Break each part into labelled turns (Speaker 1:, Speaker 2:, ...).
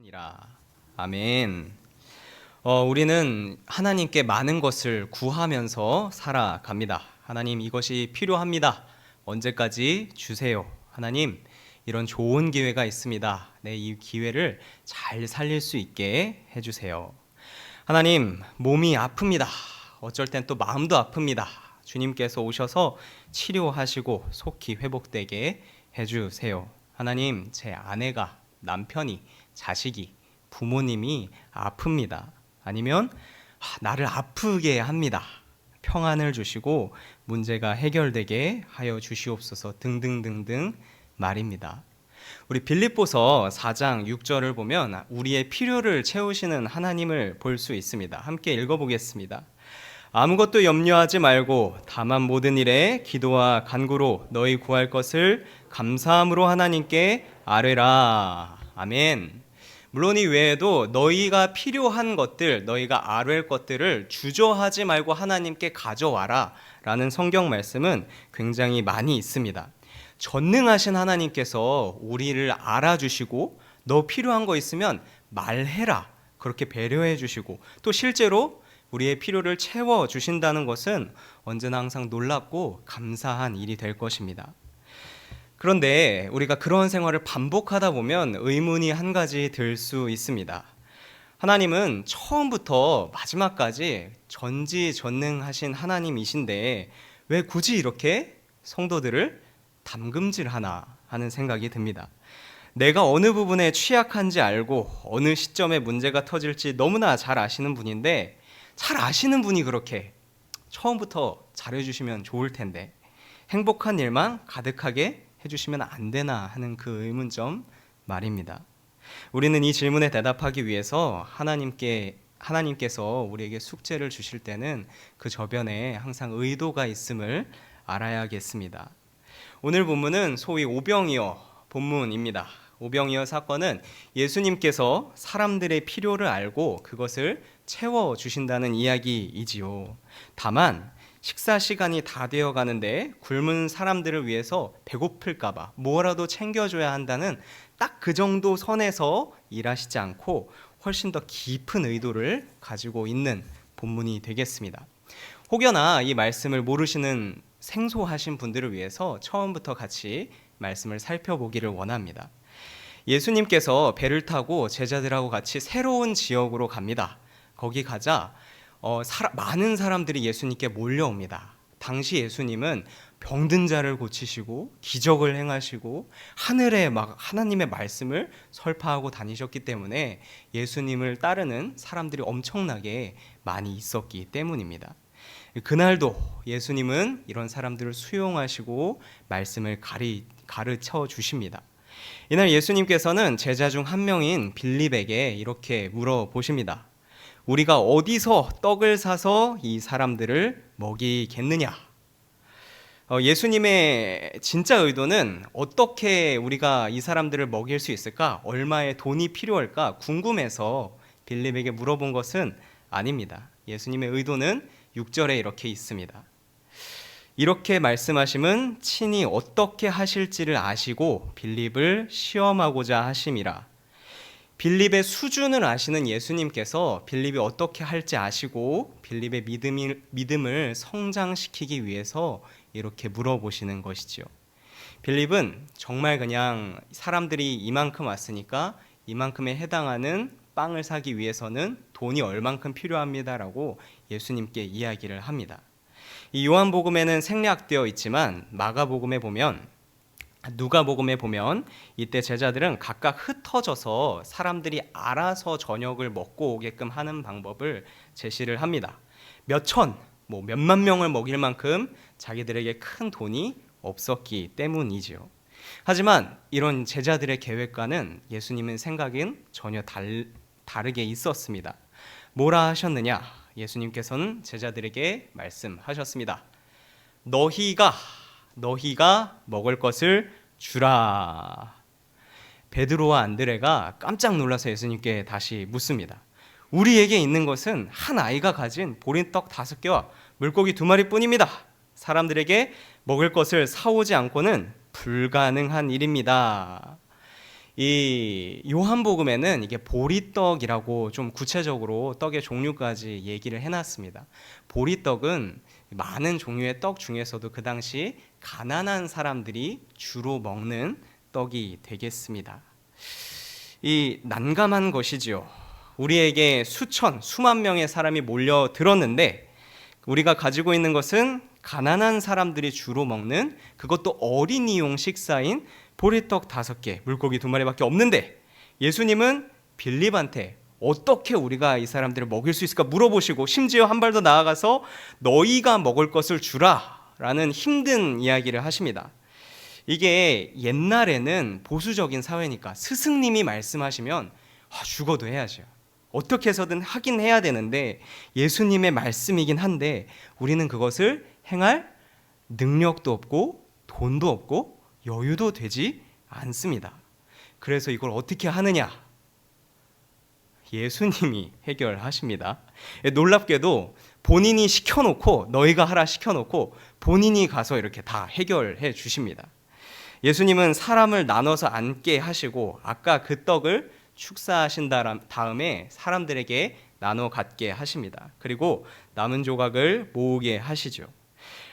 Speaker 1: 이라. 아멘. 우리는 하나님께 많은 것을 구하면서 살아갑니다. 하나님, 이것이 필요합니다. 언제까지 주세요. 하나님, 이런 좋은 기회가 있습니다. 이 기회를 잘 살릴 수 있게 해주세요. 하나님, 몸이 아픕니다. 어쩔 땐 또 마음도 아픕니다. 주님께서 오셔서 치료하시고 속히 회복되게 해주세요. 하나님, 제 아내가, 남편이, 자식이, 부모님이 아픕니다. 아니면 나를 아프게 합니다. 평안을 주시고 문제가 해결되게 하여 주시옵소서 등등등등 말입니다. 우리 빌립보서 4장 6절을 보면 우리의 필요를 채우시는 하나님을 볼 수 있습니다. 함께 읽어보겠습니다. 아무것도 염려하지 말고 다만 모든 일에 기도와 간구로 너희 구할 것을 감사함으로 하나님께 아뢰라. 아멘. 물론 이 외에도 너희가 필요한 것들, 너희가 아뢰할 것들을 주저하지 말고 하나님께 가져와라 라는 성경 말씀은 굉장히 많이 있습니다. 전능하신 하나님께서 우리를 알아주시고 너 필요한 거 있으면 말해라 그렇게 배려해 주시고 또 실제로 우리의 필요를 채워주신다는 것은 언제나 항상 놀랍고 감사한 일이 될 것입니다. 그런데 우리가 그런 생활을 반복하다 보면 의문이 한 가지 들 수 있습니다. 하나님은 처음부터 마지막까지 전지전능하신 하나님이신데 왜 굳이 이렇게 성도들을 담금질하나 하는 생각이 듭니다. 내가 어느 부분에 취약한지 알고 어느 시점에 문제가 터질지 너무나 잘 아시는 분인데 잘 아시는 분이 그렇게 처음부터 잘해주시면 좋을 텐데 행복한 일만 가득하게 해주시면 안 되나 하는 그 의문점 말입니다. 우리는 이 질문에 대답하기 위해서 하나님께서 우리에게 숙제를 주실 때는 그 저변에 항상 의도가 있음을 알아야겠습니다. 오늘 본문은 소위 오병이어 본문입니다. 오병이어 사건은 예수님께서 사람들의 필요를 알고 그것을 채워주신다는 이야기이지요. 다만 식사 시간이 다 되어 가는데 굶은 사람들을 위해서 배고플까봐 뭐라도 챙겨줘야 한다는 딱 그 정도 선에서 일하시지 않고 훨씬 더 깊은 의도를 가지고 있는 본문이 되겠습니다. 혹여나 이 말씀을 모르시는 생소하신 분들을 위해서 처음부터 같이 말씀을 살펴보기를 원합니다. 예수님께서 배를 타고 제자들하고 같이 새로운 지역으로 갑니다. 거기 가자 많은 사람들이 예수님께 몰려옵니다. 당시 예수님은 병든 자를 고치시고 기적을 행하시고 하늘에 막 하나님의 말씀을 설파하고 다니셨기 때문에 예수님을 따르는 사람들이 엄청나게 많이 있었기 때문입니다. 그날도 예수님은 이런 사람들을 수용하시고 말씀을 가르쳐 주십니다. 이날 예수님께서는 제자 중 한 명인 빌립에게 이렇게 물어보십니다. 우리가 어디서 떡을 사서 이 사람들을 먹이겠느냐? 예수님의 진짜 의도는 어떻게 우리가 이 사람들을 먹일 수 있을까? 얼마의 돈이 필요할까? 궁금해서 빌립에게 물어본 것은 아닙니다. 예수님의 의도는 6절에 이렇게 있습니다. 이렇게 말씀하심은 친히 어떻게 하실지를 아시고 빌립을 시험하고자 하심이라. 빌립의 수준을 아시는 예수님께서 빌립이 어떻게 할지 아시고 빌립의 믿음을 성장시키기 위해서 이렇게 물어보시는 것이지요. 빌립은 정말 그냥 사람들이 이만큼 왔으니까 이만큼에 해당하는 빵을 사기 위해서는 돈이 얼만큼 필요합니다라고 예수님께 이야기를 합니다. 이 요한복음에는 생략되어 있지만 누가복음에 보면 이때 제자들은 각각 흩어져서 사람들이 알아서 저녁을 먹고 오게끔 하는 방법을 제시를 합니다. 몇만 명을 먹일 만큼 자기들에게 큰 돈이 없었기 때문이지요. 하지만 이런 제자들의 계획과는 예수님의 생각은 전혀 다르게 있었습니다. 뭐라 하셨느냐? 예수님께서는 제자들에게 말씀하셨습니다. 너희가 먹을 것을 주라. 베드로와 안드레가 깜짝 놀라서 예수님께 다시 묻습니다. 우리에게 있는 것은 한 아이가 가진 보린떡 5개와 물고기 2마리뿐입니다. 사람들에게 먹을 것을 사오지 않고는 불가능한 일입니다. 이 요한복음에는 이게 보리떡이라고 좀 구체적으로 떡의 종류까지 얘기를 해놨습니다. 보리떡은 많은 종류의 떡 중에서도 그 당시 가난한 사람들이 주로 먹는 떡이 되겠습니다. 이 난감한 것이지요. 우리에게 수만 명의 사람이 몰려들었는데 우리가 가지고 있는 것은 가난한 사람들이 주로 먹는, 그것도 어린이용 식사인 보리떡 5개, 물고기 2마리밖에 없는데 예수님은 빌립한테 어떻게 우리가 이 사람들을 먹일 수 있을까 물어보시고, 심지어 한 발 더 나아가서 너희가 먹을 것을 주라 라는 힘든 이야기를 하십니다. 이게 옛날에는 보수적인 사회니까 스승님이 말씀하시면 죽어도 해야죠. 어떻게 해서든 하긴 해야 되는데 예수님의 말씀이긴 한데 우리는 그것을 행할 능력도 없고 돈도 없고 여유도 되지 않습니다. 그래서 이걸 어떻게 하느냐? 예수님이 해결하십니다. 놀랍게도 본인이 시켜놓고, 너희가 하라 시켜놓고 본인이 가서 이렇게 다 해결해 주십니다. 예수님은 사람을 나눠서 앉게 하시고 아까 그 떡을 축사하신 다음에 사람들에게 나눠 갖게 하십니다. 그리고 남은 조각을 모으게 하시죠.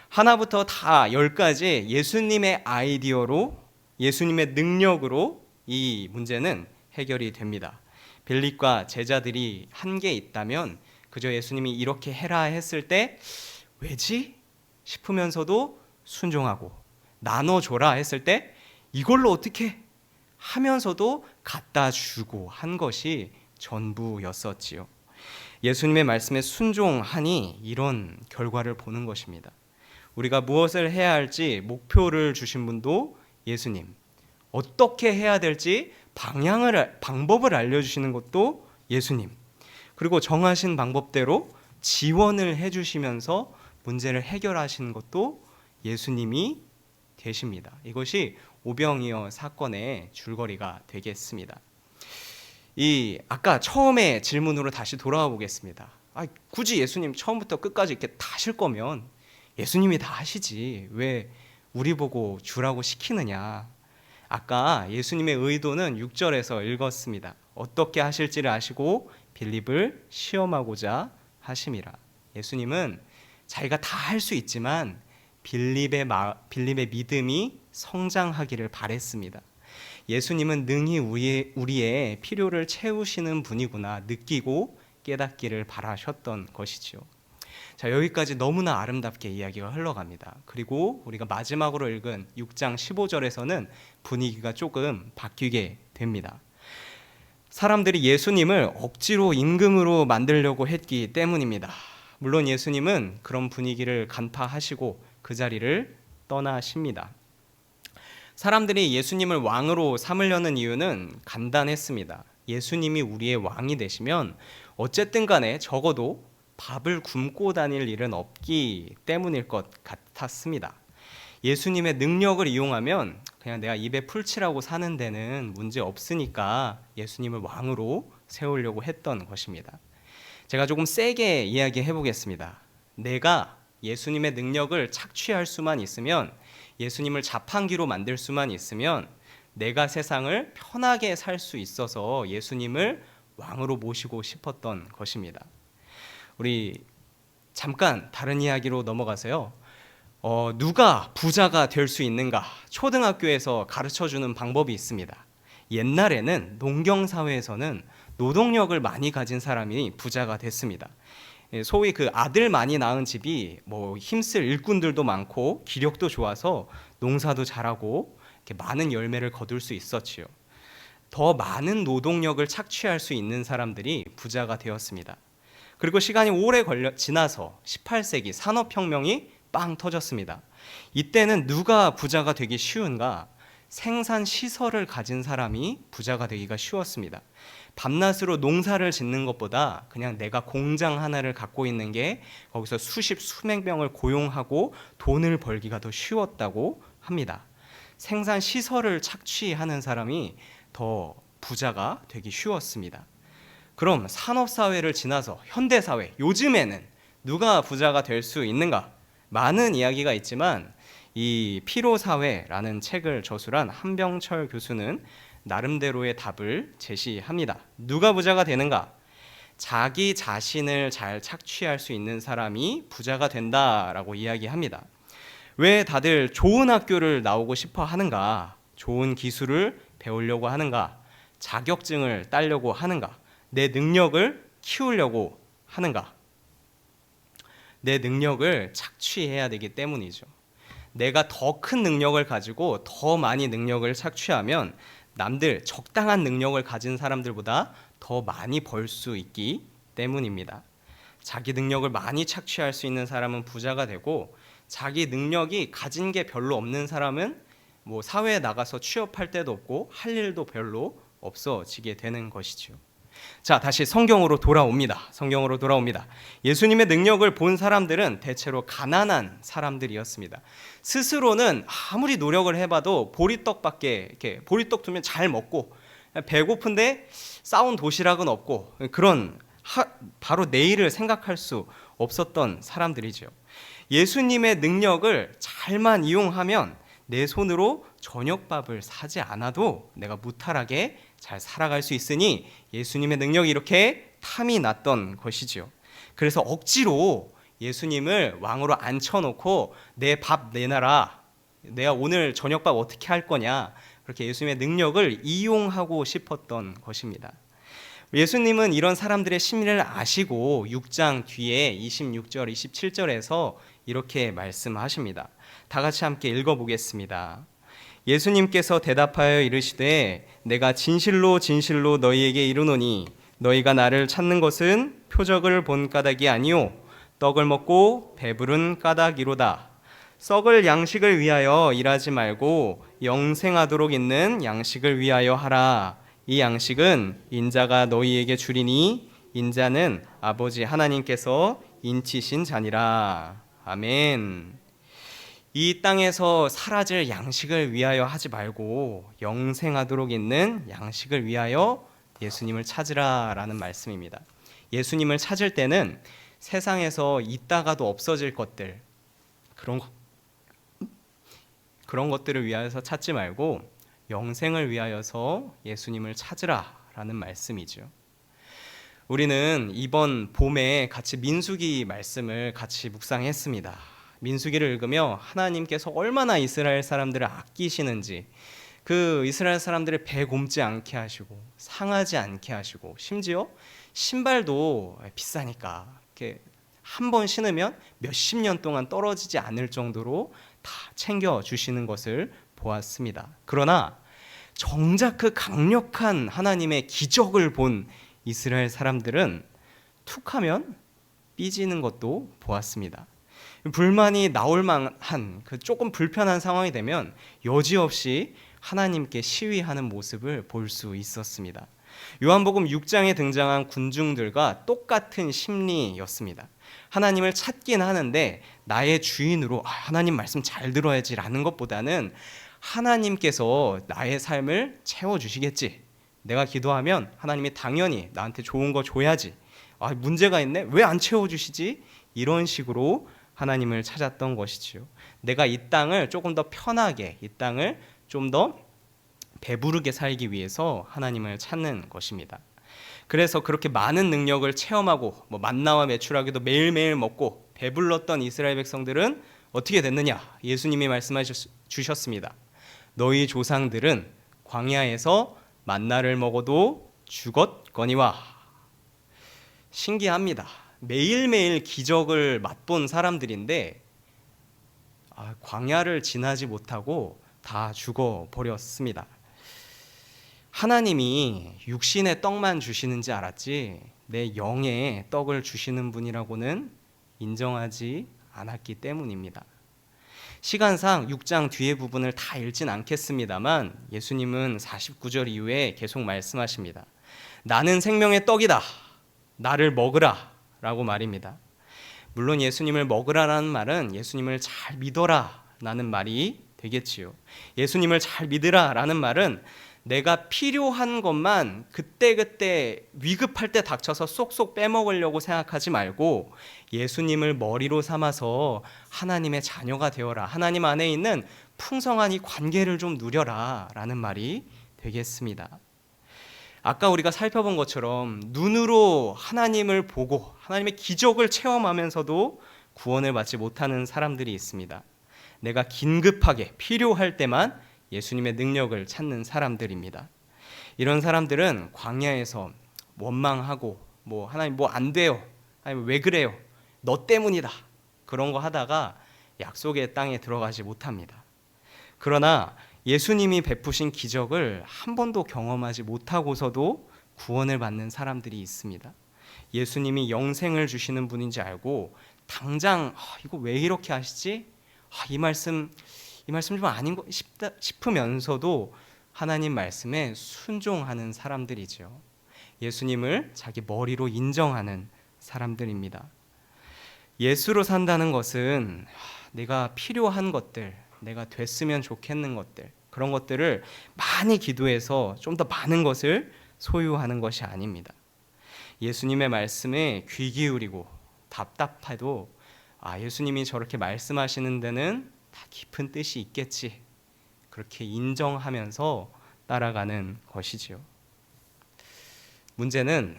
Speaker 1: 하나부터 다 10까지 예수님의 아이디어로, 예수님의 능력으로 이 문제는 해결이 됩니다. 빌립과 제자들이 한 게 있다면 그저 예수님이 이렇게 해라 했을 때 왜지? 싶으면서도 순종하고, 나눠줘라 했을 때 이걸로 어떻게 하면서도 갖다 주고 한 것이 전부였었지요. 예수님의 말씀에 순종하니 이런 결과를 보는 것입니다. 우리가 무엇을 해야 할지 목표를 주신 분도 예수님, 어떻게 해야 될지 방법을 알려주시는 것도 예수님, 그리고 정하신 방법대로 지원을 해주시면서 문제를 해결하시는 것도 예수님이 되십니다. 이것이 오병이어 사건의 줄거리가 되겠습니다. 아까 처음에 질문으로 다시 돌아와 보겠습니다. 굳이 예수님 처음부터 끝까지 이렇게 다 하실 거면 예수님이 다 하시지 왜 우리 보고 주라고 시키느냐? 아까 예수님의 의도는 6절에서 읽었습니다. 어떻게 하실지를 아시고 빌립을 시험하고자 하심이라. 예수님은 자기가 다 할 수 있지만 빌립의 믿음이 성장하기를 바랬습니다. 예수님은 능히 우리의 필요를 채우시는 분이구나 느끼고 깨닫기를 바라셨던 것이죠. 자, 여기까지 너무나 아름답게 이야기가 흘러갑니다. 그리고 우리가 마지막으로 읽은 6장 15절에서는 분위기가 조금 바뀌게 됩니다. 사람들이 예수님을 억지로 임금으로 만들려고 했기 때문입니다. 물론 예수님은 그런 분위기를 간파하시고 그 자리를 떠나십니다. 사람들이 예수님을 왕으로 삼으려는 이유는 간단했습니다. 예수님이 우리의 왕이 되시면 어쨌든 간에 적어도 밥을 굶고 다닐 일은 없기 때문일 것 같았습니다. 예수님의 능력을 이용하면 그냥 내가 입에 풀칠하고 사는 데는 문제 없으니까 예수님을 왕으로 세우려고 했던 것입니다. 제가 조금 세게 이야기해 보겠습니다. 내가 예수님의 능력을 착취할 수만 있으면, 예수님을 자판기로 만들 수만 있으면 내가 세상을 편하게 살 수 있어서 예수님을 왕으로 모시고 싶었던 것입니다. 우리 잠깐 다른 이야기로 넘어가서요. 누가 부자가 될 수 있는가? 초등학교에서 가르쳐주는 방법이 있습니다. 옛날에는 농경사회에서는 노동력을 많이 가진 사람이 부자가 됐습니다. 소위 그 아들 많이 낳은 집이 힘쓸 일꾼들도 많고 기력도 좋아서 농사도 잘하고 이렇게 많은 열매를 거둘 수 있었지요. 더 많은 노동력을 착취할 수 있는 사람들이 부자가 되었습니다. 그리고 시간이 오래 지나서 18세기 산업혁명이 빵 터졌습니다. 이때는 누가 부자가 되기 쉬운가? 생산시설을 가진 사람이 부자가 되기가 쉬웠습니다. 밤낮으로 농사를 짓는 것보다 그냥 내가 공장 하나를 갖고 있는 게 거기서 수백 명을 고용하고 돈을 벌기가 더 쉬웠다고 합니다. 생산시설을 착취하는 사람이 더 부자가 되기 쉬웠습니다. 그럼 산업사회를 지나서 현대사회, 요즘에는 누가 부자가 될 수 있는가? 많은 이야기가 있지만 이 피로사회라는 책을 저술한 한병철 교수는 나름대로의 답을 제시합니다. 누가 부자가 되는가? 자기 자신을 잘 착취할 수 있는 사람이 부자가 된다라고 이야기합니다. 왜 다들 좋은 학교를 나오고 싶어 하는가? 좋은 기술을 배우려고 하는가? 자격증을 따려고 하는가? 내 능력을 키우려고 하는가? 내 능력을 착취해야 되기 때문이죠. 내가 더 큰 능력을 가지고 더 많이 능력을 착취하면 남들 적당한 능력을 가진 사람들보다 더 많이 벌 수 있기 때문입니다. 자기 능력을 많이 착취할 수 있는 사람은 부자가 되고, 자기 능력이 가진 게 별로 없는 사람은 사회에 나가서 취업할 데도 없고 할 일도 별로 없어지게 되는 것이죠. 자, 다시 성경으로 돌아옵니다. 예수님의 능력을 본 사람들은 대체로 가난한 사람들이었습니다. 스스로는 아무리 노력을 해봐도 보리떡 두면 잘 먹고, 배고픈데 싸운 도시락은 없고, 그런 바로 내일을 생각할 수 없었던 사람들이죠. 예수님의 능력을 잘만 이용하면 내 손으로 저녁밥을 사지 않아도 내가 무탈하게 잘 살아갈 수 있으니 예수님의 능력이 이렇게 탐이 났던 것이지요. 그래서 억지로 예수님을 왕으로 앉혀놓고 내 밥 내놔라, 내가 오늘 저녁밥 어떻게 할 거냐, 그렇게 예수님의 능력을 이용하고 싶었던 것입니다. 예수님은 이런 사람들의 심리를 아시고 6장 뒤에 26절, 27절에서 이렇게 말씀하십니다. 다 같이 함께 읽어보겠습니다. 예수님께서 대답하여 이르시되 내가 진실로 진실로 너희에게 이르노니 너희가 나를 찾는 것은 표적을 본 까닭이 아니요 떡을 먹고 배부른 까닭이로다. 썩을 양식을 위하여 일하지 말고 영생하도록 있는 양식을 위하여 하라. 이 양식은 인자가 너희에게 주리니 인자는 아버지 하나님께서 인치신 자니라. 아멘. 이 땅에서 사라질 양식을 위하여 하지 말고 영생하도록 있는 양식을 위하여 예수님을 찾으라 라는 말씀입니다. 예수님을 찾을 때는 세상에서 있다가도 없어질 것들, 그런 것들을 위하여서 찾지 말고 영생을 위하여서 예수님을 찾으라 라는 말씀이죠. 우리는 이번 봄에 같이 민수기 말씀을 같이 묵상했습니다. 민수기를 읽으며 하나님께서 얼마나 이스라엘 사람들을 아끼시는지, 그 이스라엘 사람들을 배 곪지 않게 하시고 상하지 않게 하시고, 심지어 신발도 비싸니까 이렇게 한 번 신으면 몇십 년 동안 떨어지지 않을 정도로 다 챙겨주시는 것을 보았습니다. 그러나 정작 그 강력한 하나님의 기적을 본 이스라엘 사람들은 툭하면 삐지는 것도 보았습니다. 불만이 나올 만한 그 조금 불편한 상황이 되면 여지없이 하나님께 시위하는 모습을 볼 수 있었습니다. 요한복음 6장에 등장한 군중들과 똑같은 심리였습니다. 하나님을 찾긴 하는데 나의 주인으로 하나님 말씀 잘 들어야지 라는 것보다는 하나님께서 나의 삶을 채워주시겠지, 내가 기도하면 하나님이 당연히 나한테 좋은 거 줘야지, 문제가 있네, 왜 안 채워주시지, 이런 식으로 하나님을 찾았던 것이지요. 내가 이 땅을 조금 더 편하게, 이 땅을 좀 더 배부르게 살기 위해서 하나님을 찾는 것입니다. 그래서 그렇게 많은 능력을 체험하고 만나와 메추라기도 매일매일 먹고 배불렀던 이스라엘 백성들은 어떻게 됐느냐? 예수님이 말씀해 주셨습니다. 너희 조상들은 광야에서 만나를 먹어도 죽었거니와. 신기합니다. 매일매일 기적을 맛본 사람들인데 광야를 지나지 못하고 다 죽어버렸습니다. 하나님이 육신의 떡만 주시는지 알았지 내 영의 떡을 주시는 분이라고는 인정하지 않았기 때문입니다. 시간상 6장 뒤에 부분을 다 읽진 않겠습니다만 예수님은 49절 이후에 계속 말씀하십니다. 나는 생명의 떡이다. 나를 먹으라 라고 말입니다. 물론 예수님을 먹으라라는 말은 예수님을 잘 믿어라 라는 말이 되겠지요. 예수님을 잘 믿으라 라는 말은 내가 필요한 것만 그때그때 위급할 때 닥쳐서 쏙쏙 빼먹으려고 생각하지 말고 예수님을 머리로 삼아서 하나님의 자녀가 되어라, 하나님 안에 있는 풍성한 이 관계를 좀 누려라 라는 말이 되겠습니다. 아까 우리가 살펴본 것처럼 눈으로 하나님을 보고 하나님의 기적을 체험하면서도 구원을 받지 못하는 사람들이 있습니다. 내가 긴급하게 필요할 때만 예수님의 능력을 찾는 사람들입니다. 이런 사람들은 광야에서 원망하고 하나님 안 돼요. 하나님 왜 그래요? 너 때문이다. 그런 거 하다가 약속의 땅에 들어가지 못합니다. 그러나 예수님이 베푸신 기적을 한 번도 경험하지 못하고서도 구원을 받는 사람들이 있습니다. 예수님이 영생을 주시는 분인지 알고 당장 이거 왜 이렇게 하시지? 이 말씀 좀 아닌 거 싶으면서도 하나님 말씀에 순종하는 사람들이죠. 예수님을 자기 머리로 인정하는 사람들입니다. 예수로 산다는 것은 내가 필요한 것들, 내가 됐으면 좋겠는 것들, 그런 것들을 많이 기도해서 좀 더 많은 것을 소유하는 것이 아닙니다. 예수님의 말씀에 귀 기울이고 답답해도 예수님이 저렇게 말씀하시는 데는 다 깊은 뜻이 있겠지, 그렇게 인정하면서 따라가는 것이지요. 문제는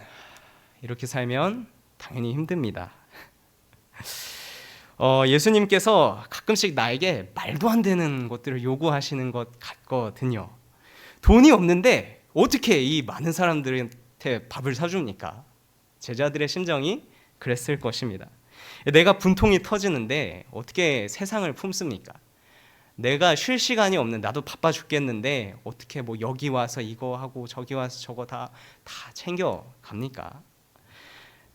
Speaker 1: 이렇게 살면 당연히 힘듭니다. 예수님께서 가끔씩 나에게 말도 안 되는 것들을 요구하시는 것 같거든요. 돈이 없는데 어떻게 이 많은 사람들한테 밥을 사줍니까? 제자들의 심정이 그랬을 것입니다. 내가 분통이 터지는데 어떻게 세상을 품습니까? 내가 쉴 시간이 없는, 나도 바빠 죽겠는데 어떻게 여기 와서 이거 하고 저기 와서 저거 다 챙겨 갑니까?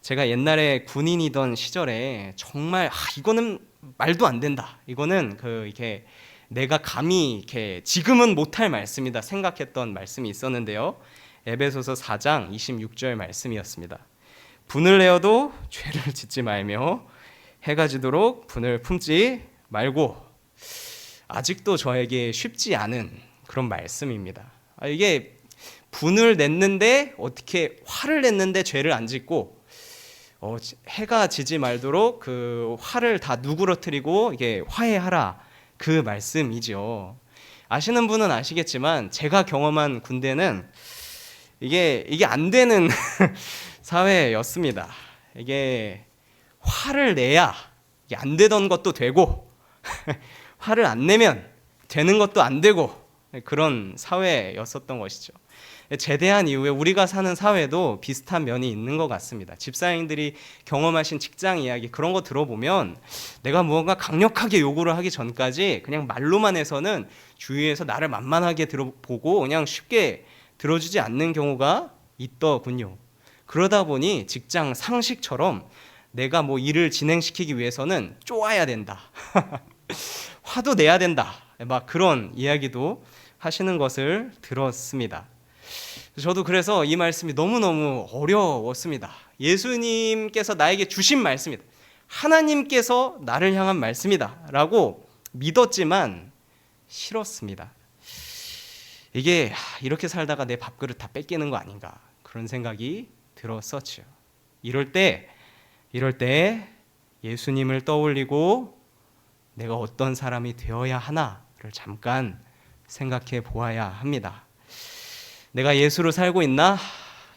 Speaker 1: 제가 옛날에 군인이던 시절에 정말 이거는 말도 안 된다, 이거는 이렇게 내가 감히 이렇게 지금은 못할 말씀이다 생각했던 말씀이 있었는데요. 에베소서 4장 26절 말씀이었습니다. 분을 내어도 죄를 짓지 말며 해가 지도록 분을 품지 말고. 아직도 저에게 쉽지 않은 그런 말씀입니다. 이게 분을 냈는데 어떻게 화를 냈는데 죄를 안 짓고 해가 지지 말도록 그 화를 다 누그러뜨리고 이게 화해하라, 그 말씀이죠. 아시는 분은 아시겠지만 제가 경험한 군대는 이게 안 되는 사회였습니다. 이게 화를 내야 이게 안 되던 것도 되고 화를 안 내면 되는 것도 안 되고, 그런 사회였었던 것이죠. 제대한 이후에 우리가 사는 사회도 비슷한 면이 있는 것 같습니다. 집사님들이 경험하신 직장 이야기, 그런 거 들어보면 내가 무언가 강력하게 요구를 하기 전까지 그냥 말로만 해서는 주위에서 나를 만만하게 보고 그냥 쉽게 들어주지 않는 경우가 있더군요. 그러다 보니 직장 상식처럼 내가 일을 진행시키기 위해서는 쪼아야 된다. 화도 내야 된다. 그런 이야기도 하시는 것을 들었습니다. 저도 그래서 이 말씀이 너무너무 어려웠습니다. 예수님께서 나에게 주신 말씀이다, 하나님께서 나를 향한 말씀이다 라고 믿었지만 싫었습니다. 이게 이렇게 살다가 내 밥그릇 다 뺏기는 거 아닌가, 그런 생각이 들었었죠. 이럴 때 예수님을 떠올리고 내가 어떤 사람이 되어야 하나를 잠깐 생각해 보아야 합니다. 내가 예수로 살고 있나?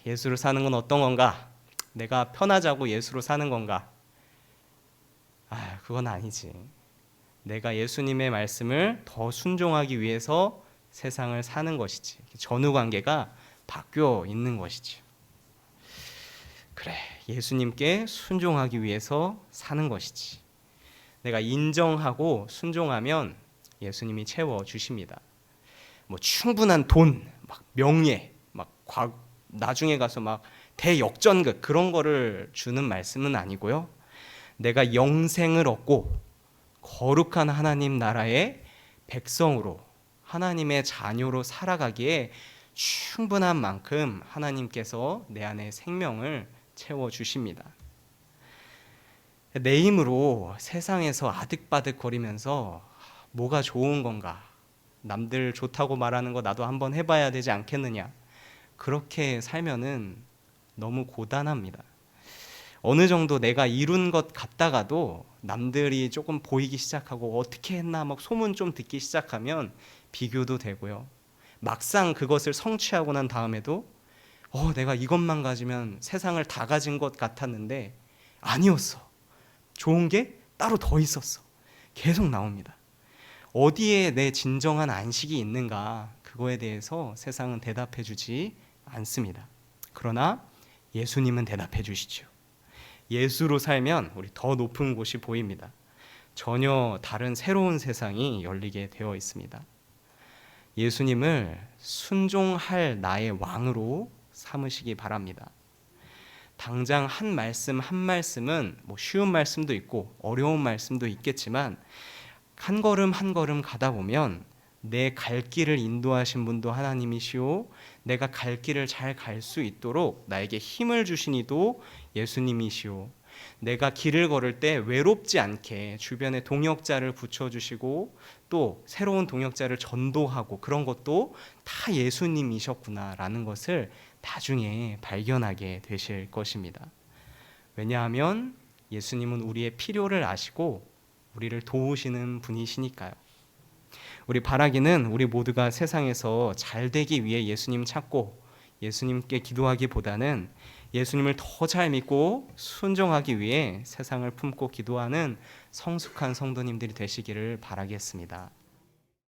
Speaker 1: 예수로 사는 건 어떤 건가? 내가 편하자고 예수로 사는 건가? 그건 아니지. 내가 예수님의 말씀을 더 순종하기 위해서 세상을 사는 것이지. 전후 관계가 바뀌어 있는 것이지. 그래, 예수님께 순종하기 위해서 사는 것이지. 내가 인정하고 순종하면 예수님이 채워주십니다. 충분한 돈, 명예, 나중에 가서 대역전극, 그런 거를 주는 말씀은 아니고요. 내가 영생을 얻고 거룩한 하나님 나라의 백성으로, 하나님의 자녀로 살아가기에 충분한 만큼 하나님께서 내 안에 생명을 채워주십니다. 내 힘으로 세상에서 아득바득 거리면서 뭐가 좋은 건가, 남들 좋다고 말하는 거 나도 한번 해봐야 되지 않겠느냐, 그렇게 살면은 너무 고단합니다. 어느 정도 내가 이룬 것 같다가도 남들이 조금 보이기 시작하고 어떻게 했나 소문 좀 듣기 시작하면 비교도 되고요. 막상 그것을 성취하고 난 다음에도 내가 이것만 가지면 세상을 다 가진 것 같았는데 아니었어. 좋은 게 따로 더 있었어. 계속 나옵니다. 어디에 내 진정한 안식이 있는가, 그거에 대해서 세상은 대답해 주지 않습니다. 그러나 예수님은 대답해 주시죠. 예수로 살면 우리 더 높은 곳이 보입니다. 전혀 다른 새로운 세상이 열리게 되어 있습니다. 예수님을 순종할 나의 왕으로 삼으시기 바랍니다. 당장 한 말씀 한 말씀은 쉬운 말씀도 있고 어려운 말씀도 있겠지만 한 걸음 한 걸음 가다 보면 내 갈 길을 인도하신 분도 하나님이시오, 내가 갈 길을 잘 갈 수 있도록 나에게 힘을 주신 이도 예수님이시오, 내가 길을 걸을 때 외롭지 않게 주변에 동역자를 붙여주시고 또 새로운 동역자를 전도하고 그런 것도 다 예수님이셨구나라는 것을 나중에 발견하게 되실 것입니다. 왜냐하면 예수님은 우리의 필요를 아시고 우리를 도우시는 분이시니까요. 우리 바라기는 우리 모두가 세상에서 잘 되기 위해 예수님 찾고 예수님께 기도하기보다는 예수님을 더 잘 믿고 순종하기 위해 세상을 품고 기도하는 성숙한 성도님들이 되시기를 바라겠습니다.